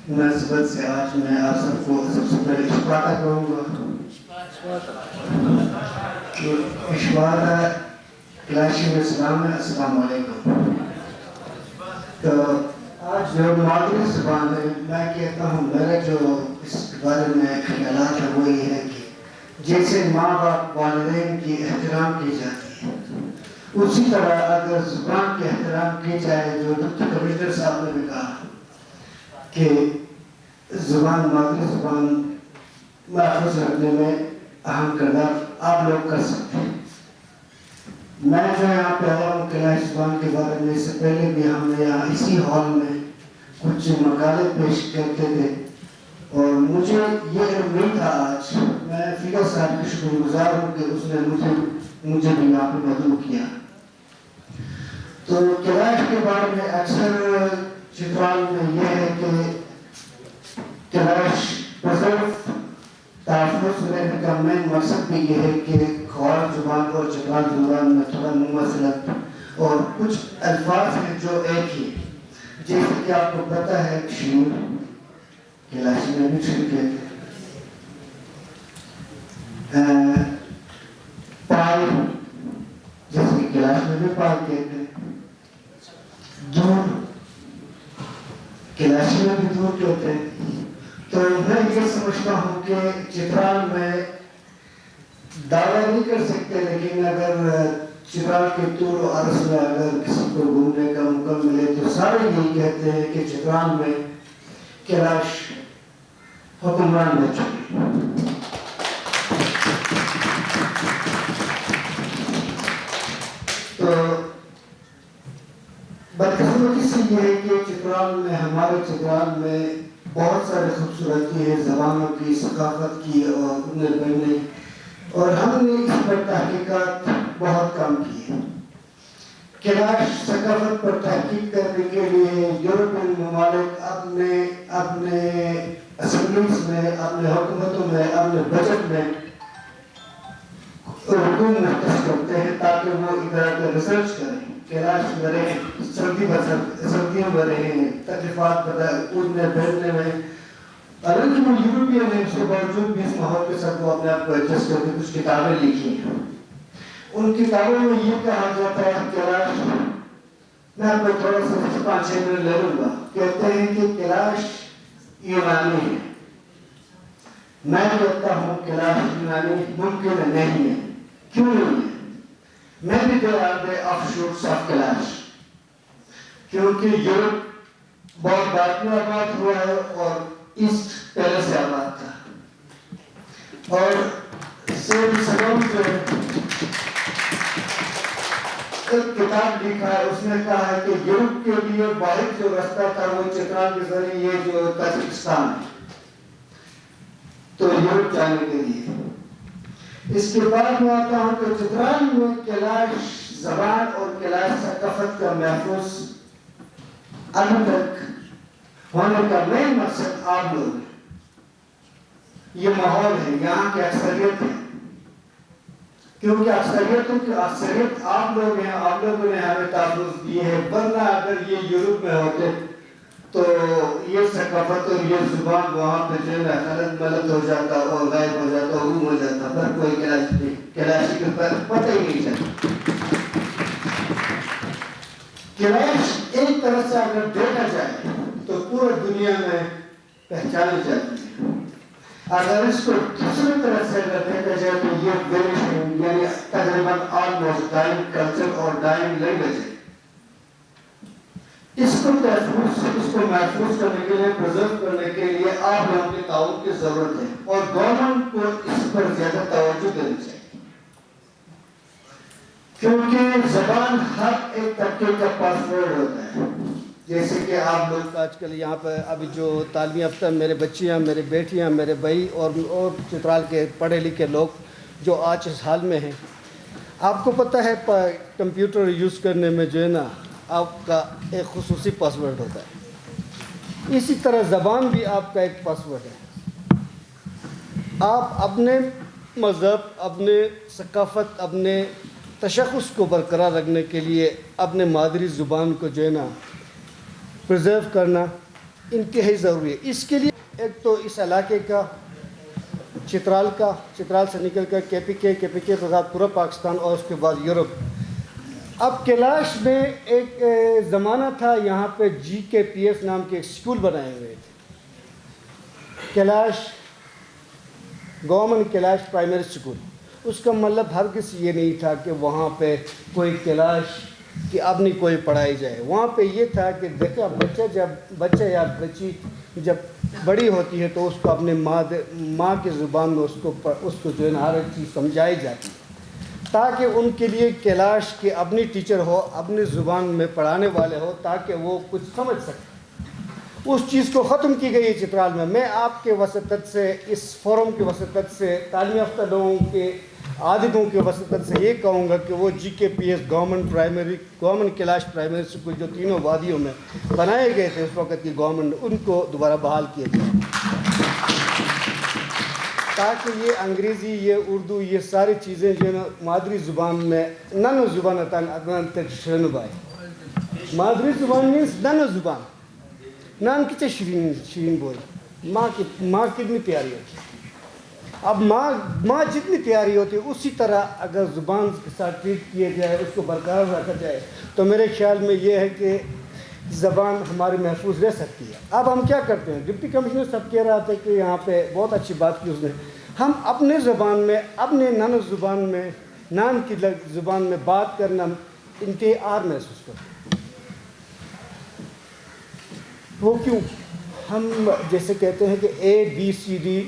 مناسبت سے آج میں آپ سب کو سب سے پہلے اشفاقہ کروں گا. اشفاقہ کلاشی میں سلام ہے. السلام علیکم. تو آج جو مادری زبان ہے، میں کہتا ہوں میرا جو اس بارے میں خیالات ہے وہ یہ ہے کہ جیسے ماں باپ والدین کی احترام کی جاتی ہے، اسی طرح اگر زبان کی احترام کی جائے، جو ڈپٹی کمشنر صاحب نے بھی کہا کہ زبان مادری زبان محفوظ رکھنے میں اہم کردار آپ لوگ کر سکتے ہیں. میں جو یہاں پہ آیا ہوں کلاش زبان کے بارے میں، اس سے پہلے بھی ہم نے یہاں اسی ہال میں کچھ مقالے پیش کرتے تھے اور مجھے یہ علم نہیں تھا. آج میں فیض صاحب کی شکر گزار ہوں کہ اس نے مجھے بھی یہاں پہ مدعو کیا. تو کلاش کے بارے میں اکثر چترال میں یہ ہے کہ کلاش پرزرو تحفظ رہنے کا مین مقصد بھی یہ ہے کہ خوار زبان اور چترال زبان میں تھوڑا مماثلت اور کچھ الفاظ ہیں جو ایک ہی، جیسے کہ آپ کو پتہ ہے شیر، کلاشی میں بھی شیر کہتے ہیں، پال جیسے کہ کلاش میں بھی پال کہتے ہیں، دور کلاشی میں بھی دور کہتے ہیں. تو میں یہ سمجھتا ہوں کہ چترال میں دعویٰ نہیں کر سکتے، لیکن اگر چترال کے طول و عرض میں اگر کسی کو گھومنے کا موقع ملے تو سارے یہی کہتے ہیں کہ چترال میں کلاش حکمران رہ چکی. تو بدقسمتی سے یہ ہے کہ چترال میں ہمارے چترال میں بہت ساری خوبصورتی ہے زبانوں کی، ثقافت کی اور اپنے بڑھنے، اور ہم نے اس پر تحقیقات بہت کم کی ہے. کلاش ثقافت پر تحقیق کرنے کے لیے یورپین ممالک اپنے اسمبلیز میں، اپنے حکومتوں میں، اپنے بجٹ میں اردو مختص کرتے ہیں تاکہ وہ ادھر ریسرچ کریں. کلاش میں رہیں، سردیوں میں رہیں، تکلیفات اٹھنے بیٹھنے میں، حالانکہ وہ یورپین ہے، اس کے باوجود بھی اس ماحول کے ساتھ وہ اپنے آپ کو ایڈجسٹ کر کے کچھ کتابیں لکھی ہیں. ان کتابوں میں یہ کہا جاتا ہے کلاش، میں آپ کو تھوڑا سا 5-6 منٹ لے لوں گا، کہتے ہیں کہ کلاش یونانی ہے. میں کہتا ہوں کلاش یونانی ممکن نہیں ہے. کیوں نہیں ہے؟ میں بھی they are the offshoots of clash, کیونکہ یورپ بہت بعد میں آباد ہوا ہے اور ایسٹ پہلے سے آباد تھا. اور سیب سلام جو ایک کتاب لکھا ہے، اس نے کہا ہے کہ یورپ کے لیے واحد جو راستہ تھا وہ چترال کے ذریعے یہ جو تاجکستان ہے، تو یورپ جانے کے لیے. اس کے بعد میں آتا ہوں کہ چترال میں کلاش زبان اور کلاش ثقافت کا محفوظ ابھی تک ہونے کا مین مقصد آپ لوگ ہیں. یہ ماحول ہے، یہاں کی اکثریت ہے، کیونکہ اکثریت آپ لوگ ہیں، آپ لوگوں نے ہمیں تحفظ دی ہے. ورنہ اگر یہ یورپ میں ہوتے تو یہ ثقافت اور یہ زبان وہاں پہ جو ہے غلط ملت ہو جاتا اور غائب ہو جاتا، غم ہو جاتا، پر کوئی کلاشی کے پتہ ہی نہیں چلتا. کلاش ایک طرح سے اگر دیکھا جائے تو پورے دنیا میں پہچانی جاتی ہے. اگر اس کو دوسری طرح سے اگر دیکھا جائے تو یہ ویریشن یعنی تقریباً آلموسٹ ڈائنگ کلچر اور ڈائنگ لینگویج ہے. اس کو محفوظ کرنے کے لیے، پرزرو کرنے کے لیے آپ لوگوں کے تعاون کی ضرورت ہے اور گورنمنٹ کو اس پر زیادہ توجہ دینی چاہیے، کیونکہ زبان ہر ایک طبقے کا پاسورڈ ہوتا ہے. جیسے کہ آپ لوگ آج کل یہاں پہ ابھی جو تعلیم یافتہ میرے بچیاں، میرے بیٹیاں، میرے بھائی اور چترال کے پڑھے لکھے لوگ جو آج اس حال میں ہیں، آپ کو پتہ ہے کمپیوٹر یوز کرنے میں جو ہے نا آپ کا ایک خصوصی پاسورڈ ہوتا ہے. اسی طرح زبان بھی آپ کا ایک پاسورڈ ہے. آپ اپنے مذہب، اپنے ثقافت، اپنے تشخص کو برقرار رکھنے کے لیے اپنے مادری زبان کو جو ہے نا پرزرو کرنا انتہائی ضروری ہے. اس کے لیے ایک تو اس علاقے کا چترال سے نکل کر کے پی کے کے بعد پورا پاکستان اور اس کے بعد یورپ. اب کیلاش میں ایک زمانہ تھا یہاں پہ GKPS نام کے ایک اسکول بنائے ہوئے تھے. Kailash government Kailash primary school. اس کا مطلب ہرگز یہ نہیں تھا کہ وہاں پہ کوئی کیلاش کہ اب نہیں کوئی پڑھائی جائے. وہاں پہ یہ تھا کہ دیکھا بچہ یا بچی جب بڑی ہوتی ہے تو اس کو اپنے ماں کی زبان میں اس کو جو ہے نا ہر ایک چیز سمجھائی جاتی ہے تاکہ ان کے لیے کیلاش کے اپنی ٹیچر ہو, اپنی زبان میں پڑھانے والے ہو تاکہ وہ کچھ سمجھ سکے. اس چیز کو ختم کی گئی ہے چترال میں. میں آپ کے وسطت سے, اس فورم کے وسطت سے, تعلیم یافتہ لوگوں کے عادتوں کے وسطت سے یہ کہوں گا کہ وہ GKPS government Kailash primary school جو تینوں وادیوں میں بنائے گئے تھے اس وقت کی گورنمنٹ, ان کو دوبارہ بحال کیا جائے تاکہ یہ انگریزی, یہ اردو, یہ ساری چیزیں جو ہے نا مادری زبان میں ننو زبان مادری زبان مینس ننو زبان نان کتنے شیرین بولی ماں کتنی پیاری ہوتی ہے. اب ماں جتنی پیاری ہوتی ہے اسی طرح اگر زبان کے ساتھ ٹریٹ کیا جائے, اس کو برقرار رکھا جائے تو میرے خیال میں یہ ہے کہ زبان ہماری محفوظ رہ سکتی ہے. اب ہم کیا کرتے ہیں, ڈپٹی کمشنر صاحب کہہ رہا تھا کہ یہاں پہ بہت اچھی بات کی اس نے, ہم اپنے زبان میں, اپنے نان زبان میں, نان کی زبان میں بات کرنا انتہائی آر محسوس کرتے ہیں. وہ کیوں؟ ہم جیسے کہتے ہیں کہ ABCD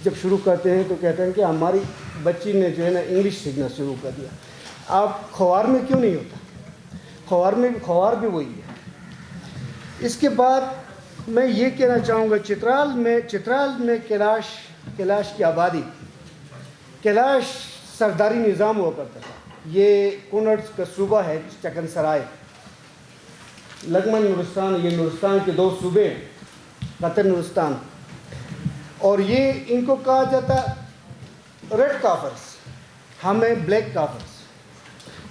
جب شروع کرتے ہیں تو کہتے ہیں کہ ہماری بچی نے جو ہے نا انگلش سیکھنا شروع کر دیا. آپ خوار میں کیوں نہیں ہوتا؟ خوار بھی وہی ہے. اس کے بعد میں یہ کہنا چاہوں گا چترال میں کیلاش کی آبادی, کیلاش سرداری نظام ہوا کرتا تھا. یہ کنڑ کا صوبہ ہے چکن سرائے, لگمن نورستان, یہ نورستان کے 2 صوبے ہیں, قطر نورستان. اور یہ ان کو کہا جاتا ریڈ کافرز, ہمیں بلیک کافرز,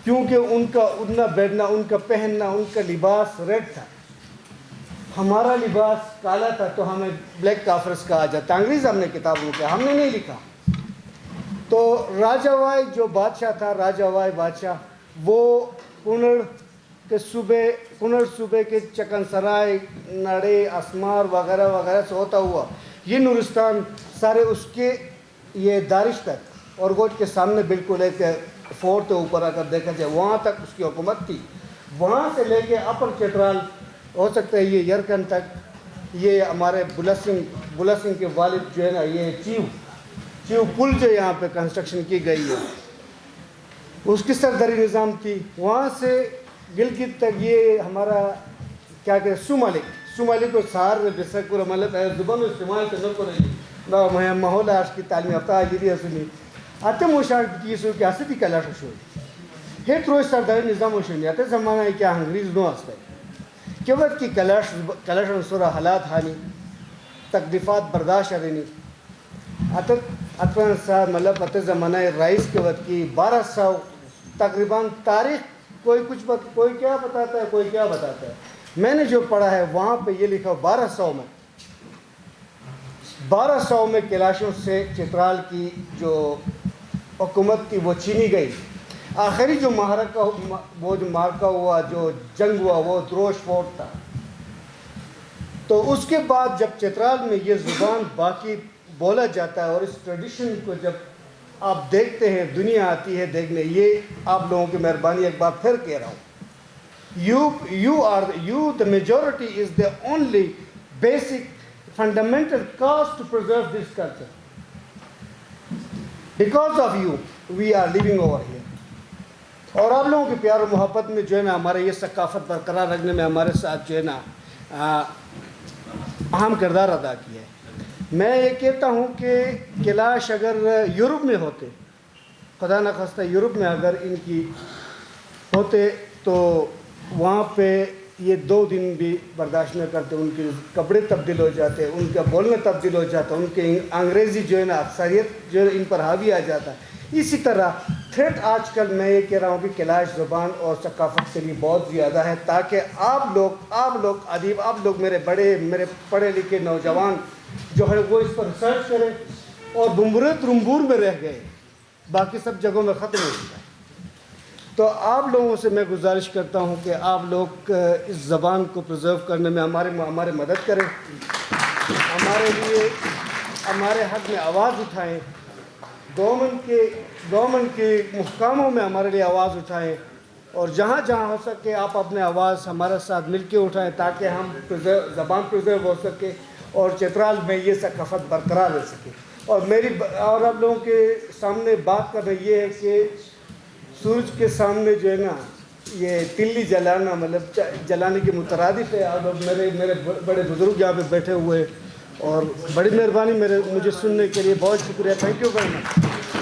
کیونکہ ان کا اٹھنا بیٹھنا, ان کا پہننا, ان کا لباس ریڈ تھا. ہمارا لباس کالا تھا تو ہمیں بلیک کافرز کہا جاتا. انگریز ہم نے کتابوں میں, ہم نے نہیں لکھا. تو راجا وائے جو بادشاہ تھا, راجا وائے بادشاہ, وہ کنڑ صوبے کے چکن سرائے, نڑے, اسمار وغیرہ وغیرہ سے ہوتا ہوا یہ نورستان سارے اس کے یہ دارش تک, اور گوج کے سامنے بالکل ایک فورٹ اوپر اگر دیکھا جائے وہاں تک اس کی حکومت تھی. وہاں سے لے کے اپر چترال ہو سکتا ہے یہ یرکن تک, یہ ہمارے بلا سنگھ کے والد جو ہے نا, یہ چیو پل جو یہاں پہ کنسٹرکشن کی گئی ہے اس کی سرداری نظام تھی. وہاں سے گلگت تک یہ ہمارا کیا کہتے سومالی کو سار بسکر مطلب زبان استعمال سے نہ کرے ماحول آج کی تعلیم یافتہ یہ سنی آتے موشان کی سو کہ اسدی کلاش ہوئی ہے روز سرداری نظام ہوشن آتے زمانہ ہے کیا انگریز نو آستا ہے کہ وقت کی کلاش سورہ حالات ہانی تکلیفات برداشت رہنی اتفان صاحب مطلب اتنے زمانہ رئیس کے وقت کی 1200 تقریباً تاریخ کوئی کیا بتاتا ہے, کوئی کیا بتاتا ہے. میں نے جو پڑھا ہے وہاں پہ یہ لکھا 1200 میں کیلاشوں سے چترال کی جو حکومت تھی وہ چھینی گئی. آخری جو معرکہ ہوا, جو جنگ ہوا, وہ دروش فورٹ تھا. تو اس کے بعد جب چترال میں یہ زبان باقی بولا جاتا ہے اور اس ٹریڈیشن کو جب آپ دیکھتے ہیں, دنیا آتی ہے دیکھنے, یہ آپ لوگوں کی مہربانی ایک بار پھر کہہ رہا ہوں, you the majority is the only basic fundamental cause to preserve this culture. Because of you we are living over here. اور آپ لوگوں کے پیار و محبت میں جو ہے نا ہمارے یہ ثقافت برقرار رکھنے میں ہمارے ساتھ جو ہے نا اہم کردار ادا کیا ہے. میں یہ کہتا ہوں کہ کیلاش اگر یورپ میں ہوتے, خدا نخواستہ یورپ میں اگر ان کی ہوتے تو وہاں پہ یہ 2 دن بھی برداشت نہ کرتے, ان کے کپڑے تبدیل ہو جاتے, ان کا بولنا تبدیل ہو جاتا, ان کے انگریزی جو ہے نا اکثریت جو ہے ان پر حاوی آ جاتا. اسی طرح تھریٹ آج کل میں یہ کہہ رہا ہوں کہ کلاش زبان اور ثقافت کے لیے بہت زیادہ ہے، تاکہ آپ لوگ ادیب، آپ لوگ میرے پڑھے لکھے نوجوان جو ہے وہ اس پر ریسرچ کریں، اور رمبور میں رہ گئے، باقی سب جگہوں میں ختم ہو گیا ہے۔ تو آپ لوگوں سے میں گزارش کرتا ہوں کہ آپ لوگ اس زبان کو پرزرو کرنے میں ہمارے مدد کریں، ہمارے حق میں آواز اٹھائیں، گورنمنٹ کے محکموں میں ہمارے لیے آواز اٹھائیں، اور جہاں ہو سکے آپ اپنے آواز ہمارے ساتھ مل کے اٹھائیں، تاکہ ہم زبان پرزرو ہو سکے اور چترال میں یہ ثقافت برقرار رہ سکے۔ اور آپ لوگوں کے سامنے بات کرنا یہ ہے کہ سورج کے سامنے جو ہے نا یہ تلی جلانا، مطلب جلانے کے مترادف ہے۔ اور میرے بڑے بزرگ یہاں پہ بیٹھے ہوئے، اور بڑی مہربانی مجھے سننے کے لیے، بہت شکریہ، تھینک یو ویری مچ۔